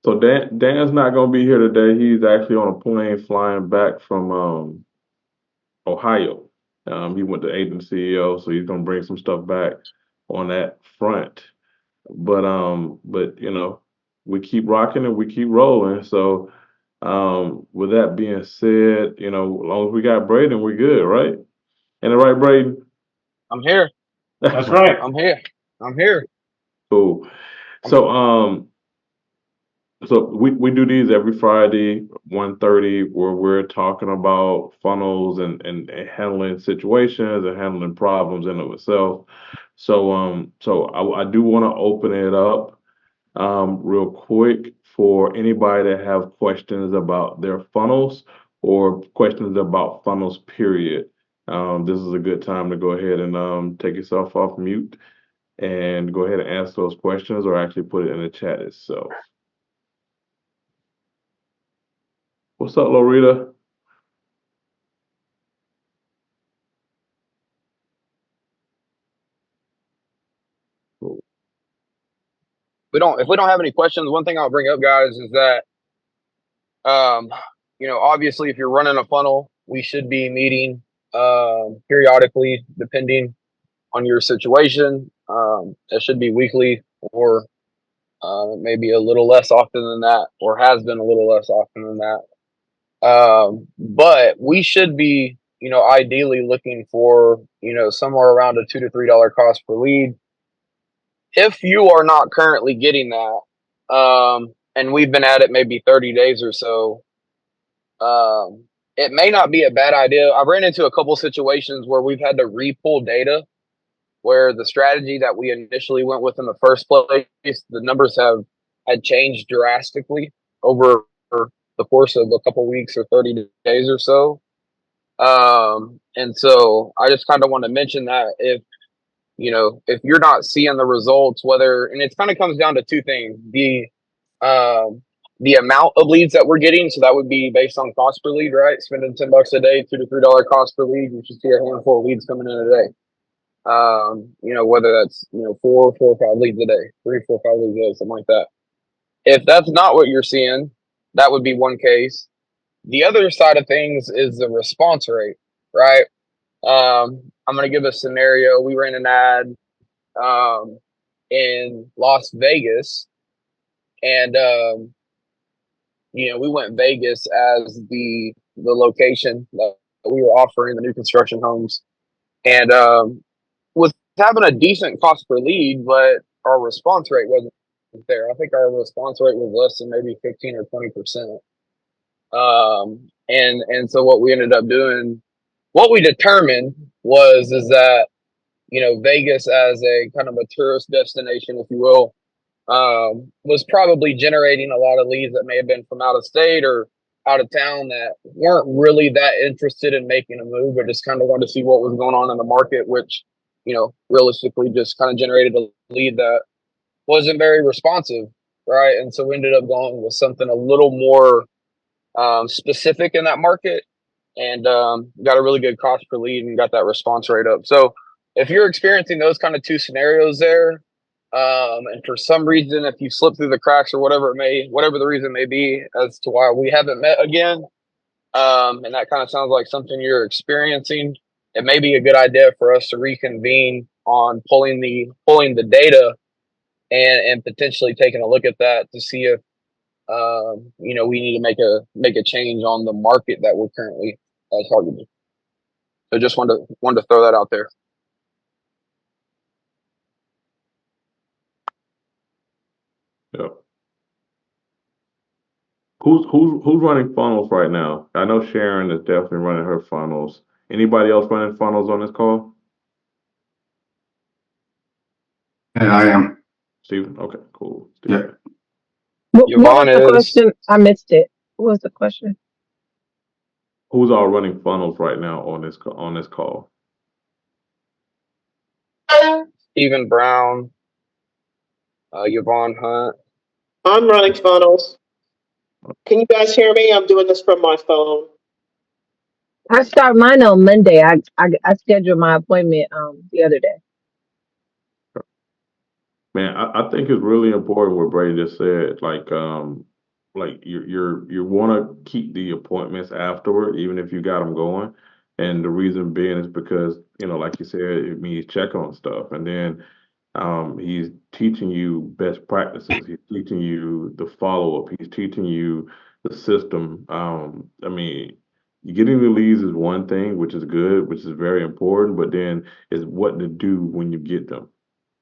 So Dan's not gonna be here today. He's actually on a plane flying back from Ohio. He went to agent CEO, so he's gonna bring some stuff back on that front. But we keep rocking and we keep rolling. So with that being said, as long as we got Braden, we're good, right? And the right, Braden? I'm here. That's right. I'm here. I'm here. Cool. I'm So we do these every Friday, 1:30, where we're talking about funnels and handling situations and handling problems in of itself. So I do want to open it up real quick for anybody that have questions about their funnels or questions about funnels, period. This is a good time to go ahead and take yourself off mute and go ahead and ask those questions or actually put it in the chat itself. What's up, Loretta? if we don't have any questions, one thing I'll bring up, guys, is that um, obviously if you're running a funnel, we should be meeting periodically, depending on your situation. It should be weekly, or maybe a little less often than that, or has been a little less often than that. But we should be, ideally looking for, somewhere around a $2 to $3 cost per lead. If you are not currently getting that, and we've been at it maybe 30 days or so, it may not be a bad idea. I've ran into a couple situations where we've had to re-pull data where the strategy that we initially went with in the first place, the numbers had changed drastically over the course of a couple weeks or 30 days or so. And so I just kind of want to mention that if you're not seeing the results, and it kind of comes down to two things: the amount of leads that we're getting. So that would be based on cost per lead, right? Spending $10 a day, $2 to $3 cost per lead, you should see a handful of leads coming in a day. Whether that's four or five leads a day, three, four, five leads a day, something like that. If that's not what you're seeing, that would be one case. The other side of things is the response rate, right? I'm going to give a scenario. We ran an ad in Las Vegas, and we went Vegas as the location that we were offering the new construction homes, and was having a decent cost per lead, but our response rate wasn't there. I think our response rate was less than maybe 15 or 20%. And so what we ended up doing, what we determined is that Vegas as a kind of a tourist destination, if you will, was probably generating a lot of leads that may have been from out of state or out of town that weren't really that interested in making a move, but just kind of wanted to see what was going on in the market, which realistically just kind of generated a lead that wasn't very responsive, right? And so we ended up going with something a little more specific in that market, and got a really good cost per lead and got that response rate up. So if you're experiencing those kind of two scenarios there, and for some reason, if you slip through the cracks or whatever the reason may be as to why we haven't met again, and that kind of sounds like something you're experiencing, it may be a good idea for us to reconvene on pulling the data and potentially taking a look at that to see if we need to make a change on the market that we're currently targeting. So just wanted to throw that out there. Yeah. Who's running funnels right now? I know Sharon is definitely running her funnels. Anybody else running funnels on this call? And I am. Steven? Okay, cool. Yeah. Steven. What was Yvonne the is. question? I missed it. What was the question? Who's all running funnels right now on this call? Stephen Brown, Yvonne Hunt. I'm running funnels. Can you guys hear me? I'm doing this from my phone. I start mine on Monday. I scheduled my appointment the other day. Man, I think it's really important what Brady just said. Like, like you want to keep the appointments afterward, even if you got them going. And the reason being is because, like you said, it means check on stuff, and then he's teaching you best practices. He's teaching you the follow up. He's teaching you the system. I mean, getting the leads is one thing, which is good, which is very important, but then is what to do when you get them,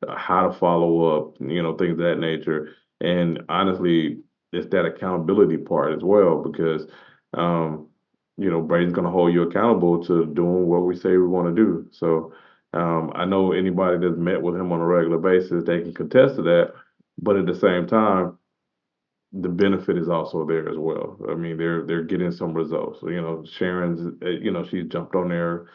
how to follow up, things of that nature. And honestly, it's that accountability part as well, because, um, Braden's going to hold you accountable to doing what we say we want to do. So I know anybody that's met with him on a regular basis, they can contest to that. But at the same time, the benefit is also there as well. I mean, they're getting some results. So, Sharon's, she's jumped on here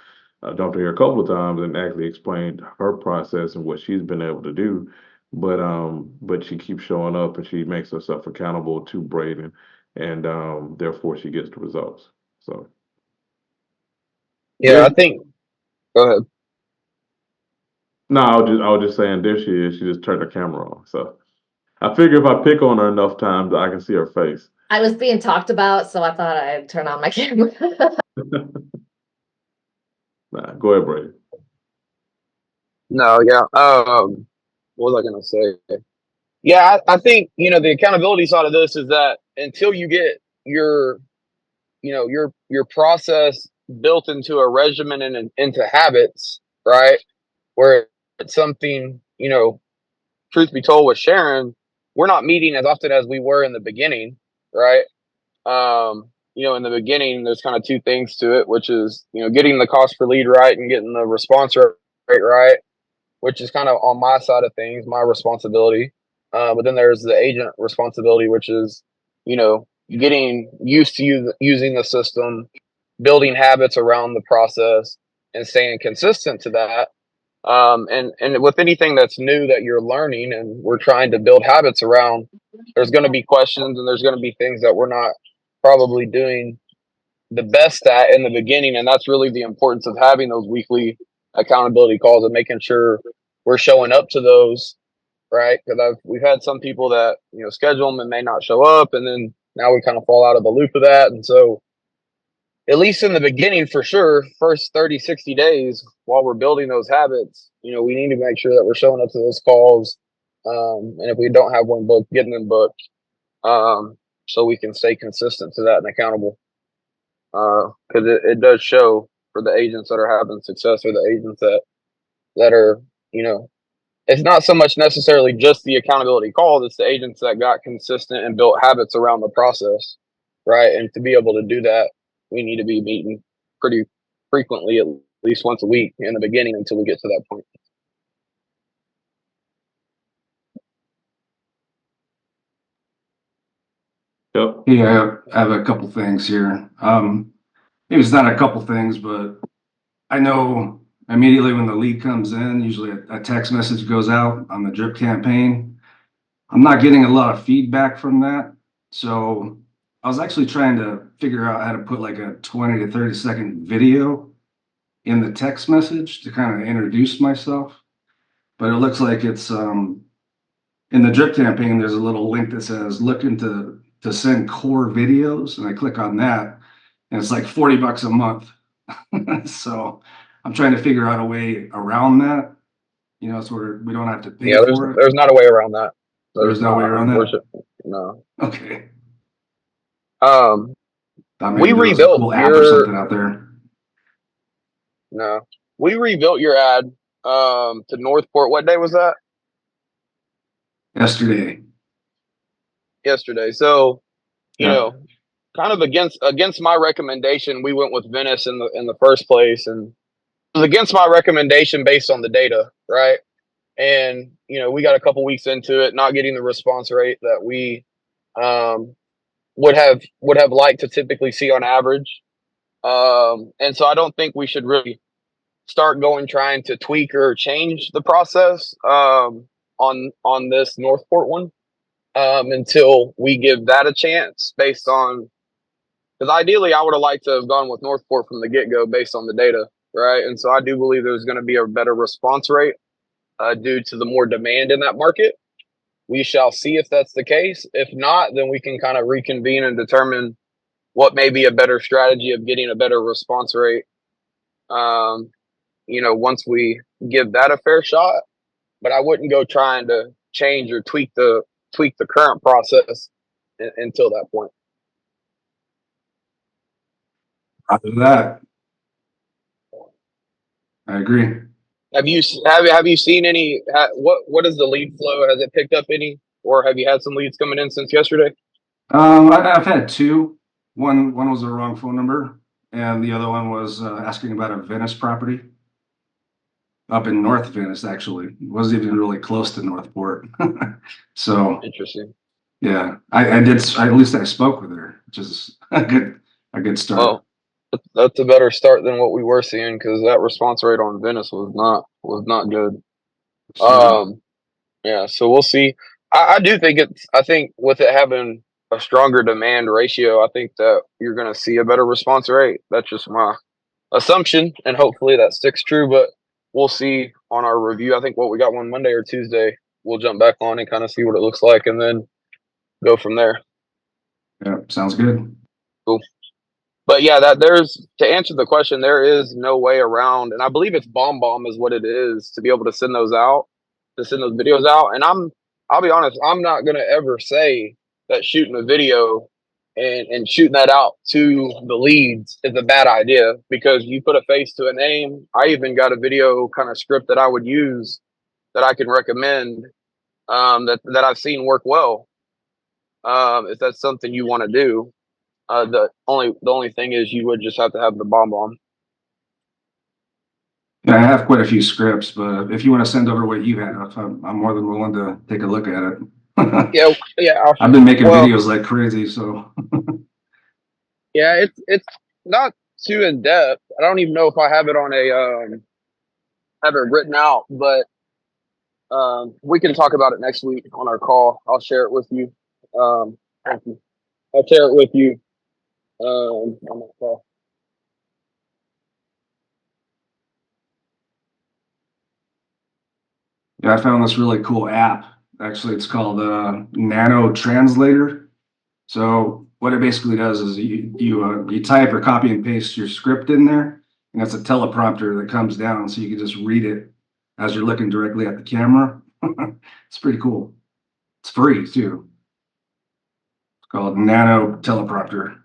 a couple of times and actually explained her process and what she's been able to do. But she keeps showing up and she makes herself accountable to Braden, and therefore she gets the results. So Yeah, there. I think. Go ahead. No, I was just saying there she is. She just turned her camera on. So I figure if I pick on her enough times, I can see her face. I was being talked about, so I thought I'd turn on my camera. Nah, go ahead, Brady. No, yeah. What was I gonna say? Yeah, I think the accountability side of this is that until you get your your process built into a regimen and into habits, right? Where it's something, truth be told with Sharon, we're not meeting as often as we were in the beginning, right? In the beginning, there's kind of two things to it, which is, getting the cost per lead right and getting the response rate right, which is kind of on my side of things, my responsibility. But then there's the agent responsibility, which is, getting used to using the system, building habits around the process, and staying consistent to that. And with anything that's new that you're learning and we're trying to build habits around, there's going to be questions and there's going to be things that we're not probably doing the best at in the beginning. And that's really the importance of having those weekly accountability calls and making sure we're showing up to those, right? Because we've had some people that schedule them and may not show up, and then now we kind of fall out of the loop of that. And so at least in the beginning, for sure, first 30, 60 days while we're building those habits, we need to make sure that we're showing up to those calls. And if we don't have one booked, getting them booked, so we can stay consistent to that and accountable. Because it does show for the agents that are having success, or the agents that are, it's not so much necessarily just the accountability calls, it's the agents that got consistent and built habits around the process, right? And to be able to do that, we need to be meeting pretty frequently, at least once a week in the beginning until we get to that point. Yep. Yeah, I have a couple things here. Maybe it's not a couple things, but I know immediately when the lead comes in, usually a text message goes out on the drip campaign. I'm not getting a lot of feedback from that. So I was actually trying to figure out how to put like a 20 to 30-second video in the text message to kind of introduce myself. But it looks like it's in the drip campaign, there's a little link that says looking to send core videos, and I click on that, and it's like $40 a month. So I'm trying to figure out a way around that, so we don't have to pay Yeah, for it. there's not a way around that. There's no way around that. Unfortunately, no. Okay. Thought maybe there was a cool app or something out there. No, we rebuilt your ad to Northport. What day was that? Yesterday. So, kind of against my recommendation, we went with Venice in the first place, and it was against my recommendation based on the data, right? And we got a couple weeks into it, not getting the response rate that we would have liked to typically see on average. And so I don't think we should really start trying to tweak or change the process on this Northport one until we give that a chance, based on, because ideally I would have liked to have gone with Northport from the get-go based on the data, right? And so I do believe there's going to be a better response rate due to the more demand in that market. we shall see if that's the case. If not, then we can kind of reconvene and determine what may be a better strategy of getting a better response rate. Once we give that a fair shot, but I wouldn't go trying to change or tweak the current process until that point. After that, I agree. Have you seen any? What is the lead flow? Has it picked up any, or have you had some leads coming in since yesterday? I've had two. One was a wrong phone number, and the other one was asking about a Venice property up in North Venice. Actually, it wasn't even really close to Northport. So Interesting. yeah, I did. At least I spoke with her, which is a good start. Well, that's a better start than what we were seeing, because that response rate on Venice was not good. Yeah, so we'll see. I do think I think with it having a stronger demand ratio, I think that you're going to see a better response rate. That's just my assumption, and hopefully that sticks true. But we'll see on our review. I think we got one Monday or Tuesday. We'll jump back on and kind of see what it looks like, and then go from there. Yeah, sounds good. Cool. But yeah, to answer the question, there is no way around, and I believe it's BombBomb is what it is, to be able to send those videos out. And I'll be honest, I'm not gonna ever say that shooting a video and shooting that out to the leads is a bad idea, because you put a face to a name. I even got a video kind of script that I would use that I can recommend, that I've seen work well. If that's something you want to do. The only thing is you would just have to have the BombBomb. Yeah, I have quite a few scripts, but if you want to send over what you have, I'm more than willing to take a look at it. Yeah. I've been making videos like crazy, so yeah, it's not too in depth. I don't even know if I have it on have it written out, but we can talk about it next week on our call. I'll share it with you. Thank you. I'll share it with you on that call. yeah, I found this really cool app. Actually, it's called Nano Translator. So what it basically does is you type or copy and paste your script in there, and it's a teleprompter that comes down, so you can just read it as you're looking directly at the camera. It's pretty cool. It's free too. It's called Nano Teleprompter.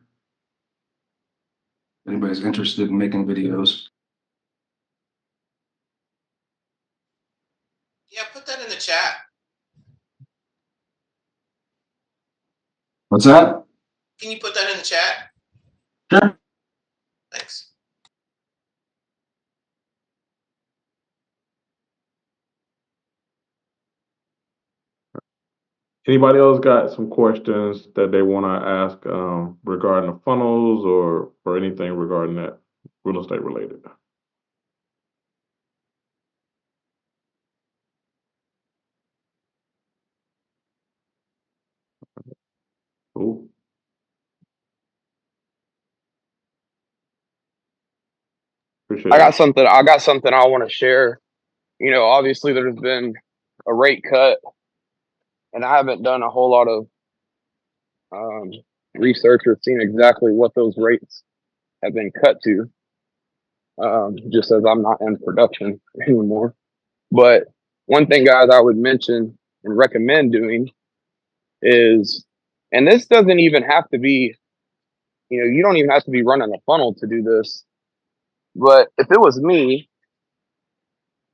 If anybody's interested in making videos. Yeah, put that in the chat. What's that? Can you put that in the chat? Sure. Thanks. Anybody else got some questions that they want to ask regarding the funnels or anything regarding that real estate related? Cool. Appreciate I it. got something I want to share. Obviously there's been a rate cut, and I haven't done a whole lot of research or seen exactly what those rates have been cut to, just as I'm not in production anymore. But one thing, guys, I would mention and recommend doing is, and this doesn't even have to be, you don't even have to be running a funnel to do this, but if it was me,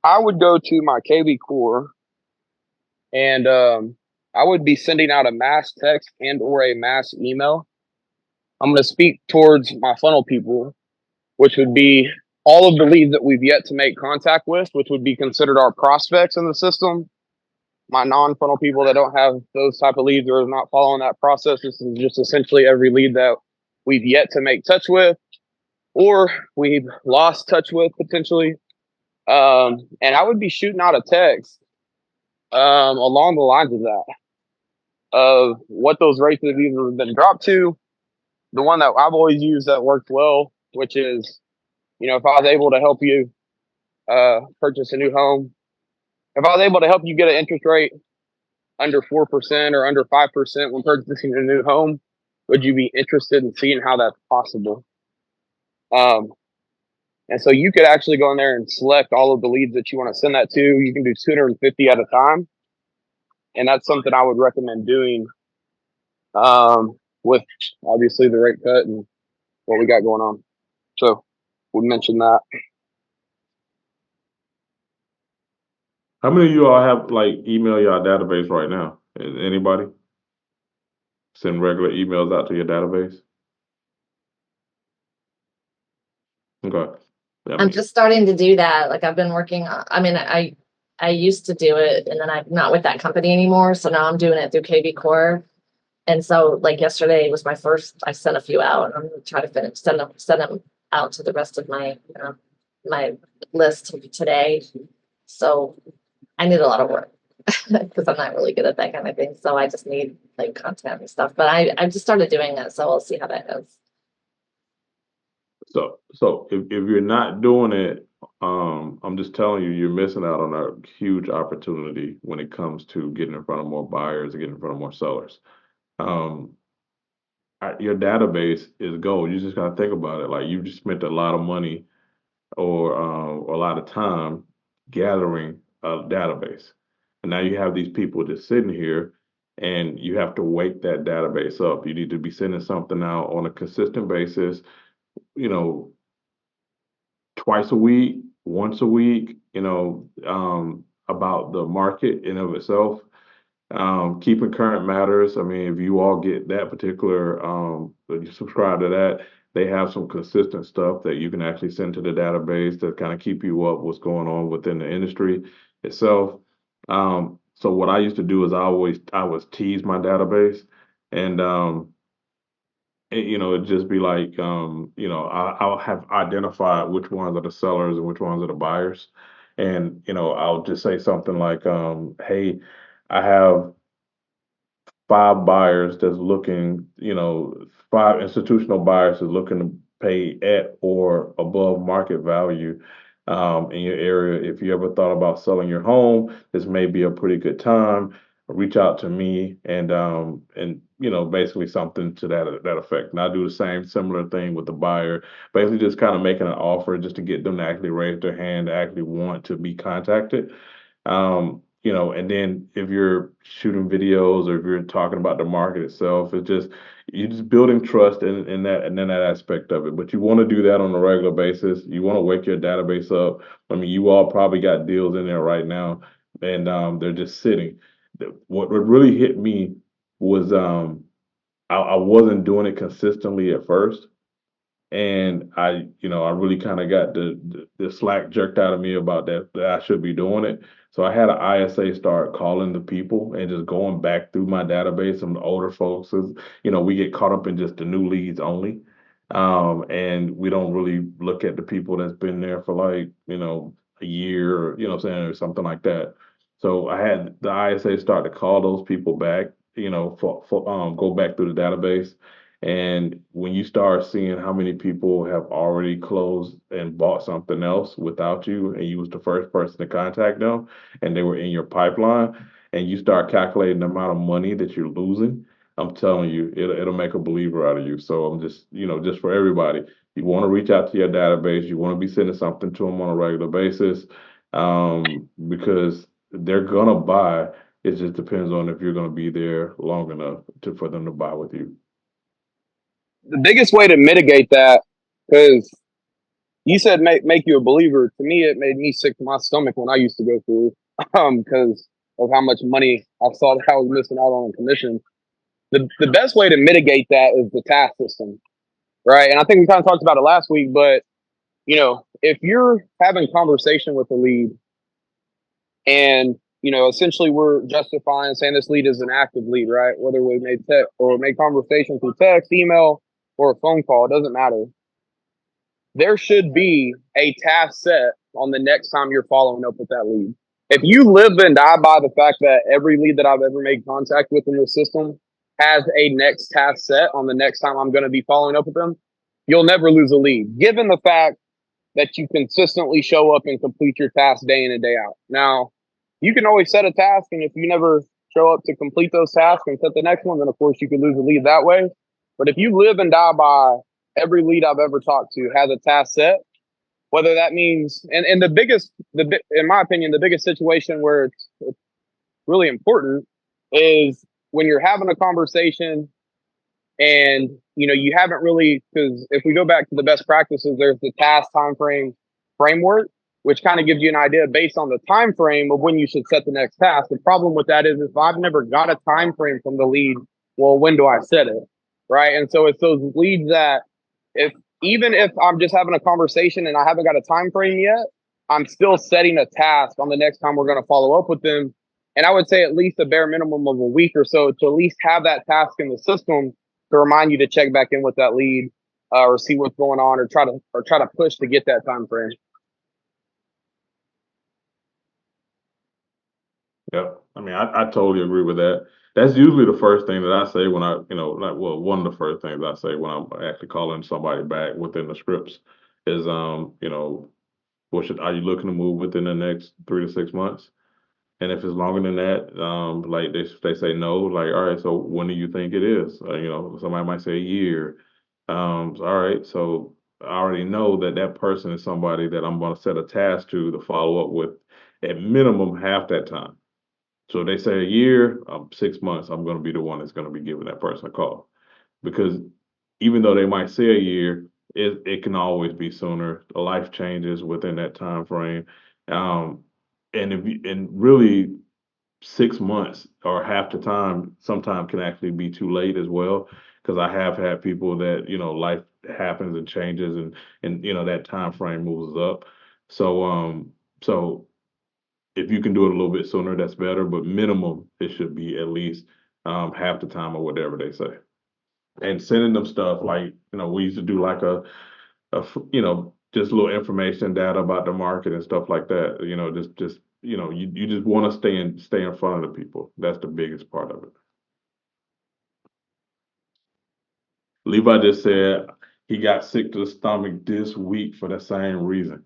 I would go to my KV Core, and I would be sending out a mass text and or a mass email. I'm going to speak towards my funnel people, which would be all of the leads that we've yet to make contact with, which would be considered our prospects in the system. My non-funnel people that don't have those type of leads or are not following that process. This is just essentially every lead that we've yet to make touch with, or we've lost touch with potentially. And I would be shooting out a text along the lines of that, of what those rates have either been dropped to. The one that I've always used that worked well, which is, if I was able to help you purchase a new home, if I was able to help you get an interest rate under 4% or under 5% when purchasing a new home, would you be interested in seeing how that's possible? And so you could actually go in there and select all of the leads that you want to send that to. You can do 250 at a time. And that's something I would recommend doing with obviously the rate cut and what we got going on. So we mentioned that. How many of you all have like email your database right now? Anybody send regular emails out to your database? Okay. I I'm mean, just starting to do that. Like I've been working on, I mean, I used to do it and then I'm not with that company anymore. So now I'm doing it through KV Core. And so like yesterday was my first, I sent a few out and I'm gonna try to send them out to the rest of my, my list today. So I need a lot of work because I'm not really good at that kind of thing. So I just need like content and stuff, but I just started doing it. So we'll see how that goes. so if you're not doing it, I'm just telling you, you're missing out on a huge opportunity when it comes to getting in front of more buyers and getting in front of more sellers. Um, your database is gold. You just gotta think about it. Like you just spent a lot of money or a lot of time gathering a database, and now you have these people just sitting here, and you have to wake that database up. You need to be sending something out on a consistent basis. You know, twice a week, once a week, about the market in of itself. Keeping current matters. I mean, if you all get that particular, you subscribe to that, they have some consistent stuff that you can actually send to the database to kind of keep you up what's going on within the industry itself. So what I used to do is I was tease my database, and it'd just be like, I'll have identified which ones are the sellers and which ones are the buyers. And, I'll just say something like, hey, I have five buyers that's looking, five institutional buyers is looking to pay at or above market value in your area. If you ever thought about selling your home, this may be a pretty good time. Reach out to me and basically something to that effect. And I do the same similar thing with the buyer, basically just kind of making an offer just to get them to actually raise their hand, to actually want to be contacted. And then if you're shooting videos or if you're talking about the market itself, it's just you're just building trust in that and then that aspect of it. But you want to do that on a regular basis. You want to wake your database up. I mean, you all probably got deals in there right now, and they're just sitting. What really hit me was I wasn't doing it consistently at first, and I really kind of got the slack jerked out of me about that I should be doing it. So I had an ISA start calling the people and just going back through my database. Some of the older folks, we get caught up in just the new leads only, and we don't really look at the people that's been there for like a year, or, what I'm saying, or something like that. So I had the ISA start to call those people back, go back through the database. And when you start seeing how many people have already closed and bought something else without you, and you was the first person to contact them, and they were in your pipeline, and you start calculating the amount of money that you're losing, I'm telling you, it'll make a believer out of you. So I'm just, just for everybody, you want to reach out to your database, you want to be sending something to them on a regular basis, because they're gonna buy. It just depends on if you're gonna be there long enough for them to buy with you. The biggest way to mitigate that, because you said make you a believer. To me, it made me sick to my stomach when I used to go through, because of how much money I saw that I was missing out on commission. The best way to mitigate that is the task system, right? And I think we kind of talked about it last week, but if you're having conversation with a lead and essentially we're justifying saying this lead is an active lead, right? Whether we made text or made conversation through text, email, or a phone call, it doesn't matter. There should be a task set on the next time you're following up with that lead. If you live and die by the fact that every lead that I've ever made contact with in the system has a next task set on the next time I'm going to be following up with them, you'll never lose a lead, given the fact that you consistently show up and complete your task day in and day out. Now, you can always set a task, and if you never show up to complete those tasks and set the next one, then of course you could lose a lead that way. But if you live and die by every lead I've ever talked to has a task set, whether that means, and in my opinion, the biggest situation where it's really important is when you're having a conversation and you haven't really, because if we go back to the best practices, there's the task time frame framework, which kind of gives you an idea based on the time frame of when you should set the next task. The problem with that is if I've never got a time frame from the lead, well, when do I set it? Right. And so it's those leads that even if I'm just having a conversation and I haven't got a time frame yet, I'm still setting a task on the next time we're going to follow up with them. And I would say at least a bare minimum of a week or so to at least have that task in the system to remind you to check back in with that lead or see what's going on or try to push to get that time frame. Yep. I mean, I totally agree with that. That's usually the first thing that I say when one of the first things I say when I'm actually calling somebody back within the scripts is, are you looking to move within the next 3 to 6 months? And if it's longer than that, like they say no, like, all right, so when do you think it is? Somebody might say a year. All right, so I already know that that person is somebody that I'm going to set a task to follow up with at minimum half that time. So if they say a year, 6 months, I'm going to be the one that's going to be giving that person a call. Because even though they might say a year, it can always be sooner. The life changes within that time frame. And really 6 months or half the time sometimes can actually be too late as well. Because I have had people that, life happens and changes and that time frame moves up. So if you can do it a little bit sooner, that's better. But minimum, it should be at least half the time or whatever they say. And sending them stuff like we used to do like just a little information data about the market and stuff like that. You just want to stay in front of the people. That's the biggest part of it. Levi just said he got sick to the stomach this week for the same reason.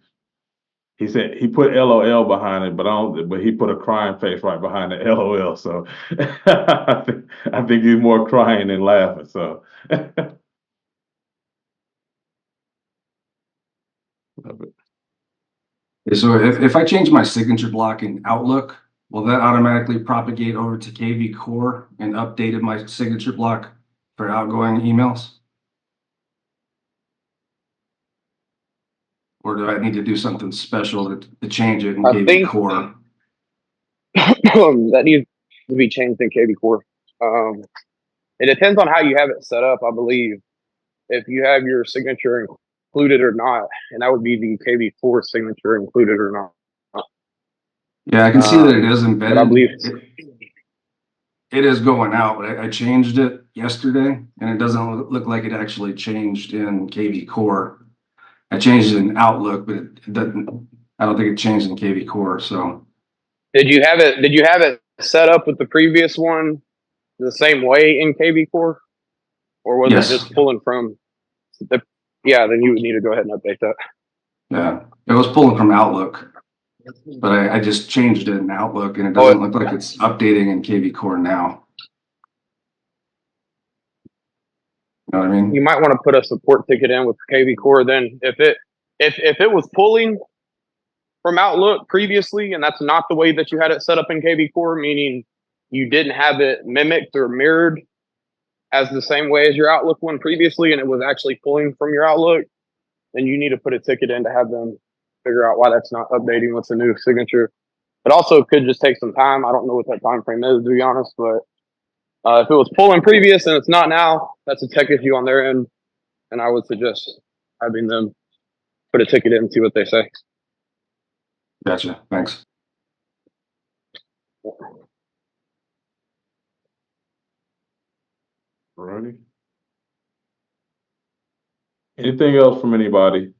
He said he put LOL behind it, but he put a crying face right behind the LOL. So I think he's more crying than laughing. So love it. So if I change my signature block in Outlook, will that automatically propagate over to KV Core and updated my signature block for outgoing emails? Or do I need to do something special to change it in I KV think Core? that needs to be changed in KV Core. It depends on how you have it set up, I believe. If you have your signature included or not, and that would be the KV4 signature included or not. Yeah, I can see that it is embedded. But I believe it is going out, but I changed it yesterday, and it doesn't look like it actually changed in KV Core. I changed it in Outlook, but it doesn't. I don't think it changed in KV Core. So, did you have it set up with the previous one the same way in KV Core, or was yes. it just pulling from? Yeah, then you would need to go ahead and update that. Yeah, it was pulling from Outlook, but I just changed it in Outlook, and it doesn't look like it's updating in KV Core now. You know what I mean? You might want to put a support ticket in with KV Core. Then if it was pulling from Outlook previously, and that's not the way that you had it set up in KV Core, meaning you didn't have it mimicked or mirrored as the same way as your Outlook one previously, and it was actually pulling from your Outlook, then you need to put a ticket in to have them figure out why that's not updating with the new signature. It also could just take some time. I don't know what that time frame is, to be honest, but if it was pulling previous and it's not now, that's a tech issue on their end, and I would suggest having them put a ticket in and see what they say. Gotcha. Thanks. Alrighty. Anything else from anybody?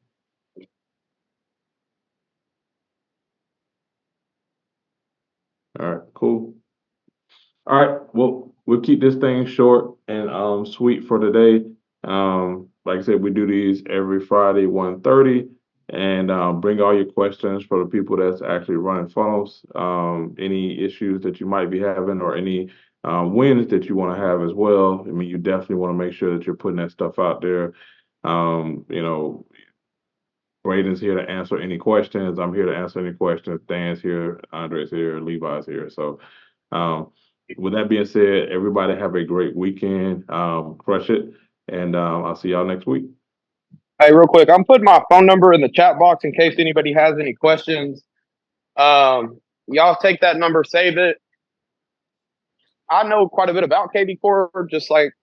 All right, cool. All right, well, we'll keep this thing short and sweet for today. Like I said, we do these every Friday, 1:30. and bring all your questions for the people that's actually running funnels. Any issues that you might be having or any wins that you want to have as well. I mean, you definitely want to make sure that you're putting that stuff out there. You know, Braden's here to answer any questions. I'm here to answer any questions. Dan's here, Andre's here, Levi's here. So, um, with that being said, everybody have a great weekend. Crush it, and I'll see y'all next week. Hey, real quick, I'm putting my phone number in the chat box in case anybody has any questions. Y'all take that number, save it. I know quite a bit about KB Core, just like,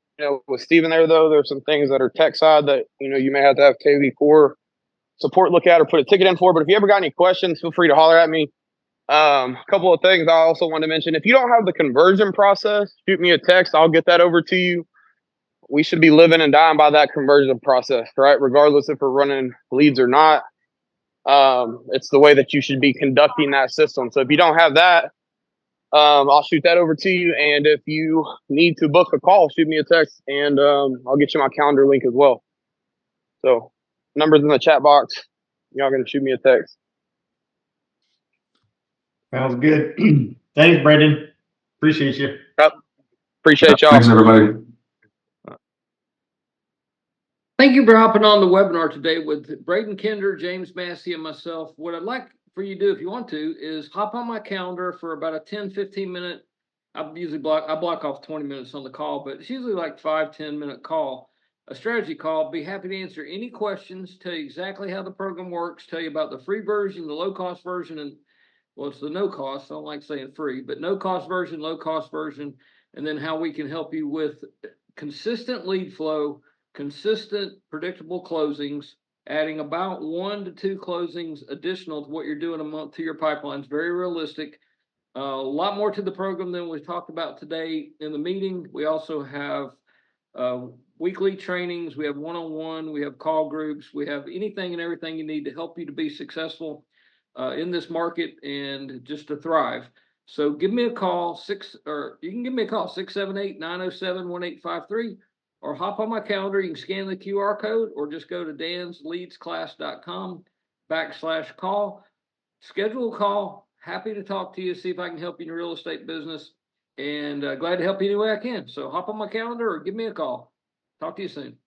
with Steven there, though. There's some things that are tech side that, you may have to have KB Core support look at or put a ticket in for. But if you ever got any questions, feel free to holler at me. A couple of things I also want to mention. If you don't have the conversion process, shoot me a text. I'll get that over to you. We should be living and dying by that conversion process, right? Regardless if we're running leads or not. It's the way that you should be conducting that system. So if you don't have that, I'll shoot that over to you. And if you need to book a call, shoot me a text, and I'll get you my calendar link as well. So numbers in the chat box. Y'all gonna shoot me a text. Sounds good. Thanks, Brandon. Appreciate you. Yep. Appreciate y'all. Thanks, everybody. Thank you for hopping on the webinar today with Braden Kinder, James Massey, and myself. What I'd like for you to do, if you want to, is hop on my calendar for about a 10-15 minute. I block off 20 minutes on the call, but it's usually like 5-10 minute call, a strategy call. Be happy to answer any questions, tell you exactly how the program works, tell you about the free version, the low cost version, and well, it's the no cost. I don't like saying free, but no cost version, low cost version, and then how we can help you with consistent lead flow, consistent, predictable closings, adding about 1 to 2 closings additional to what you're doing a month to your pipelines. Very realistic. A lot more to the program than we talked about today in the meeting. We also have weekly trainings. We have one-on-one. We have call groups. We have anything and everything you need to help you to be successful in this market and just to thrive. So give me a call, you can give me a call, 678-907-1853. Or hop on my calendar. You can scan the QR code or just go to dansleadsclass.com/call. Schedule a call. Happy to talk to you, see if I can help you in your real estate business. And glad to help you any way I can. So hop on my calendar or give me a call. Talk to you soon.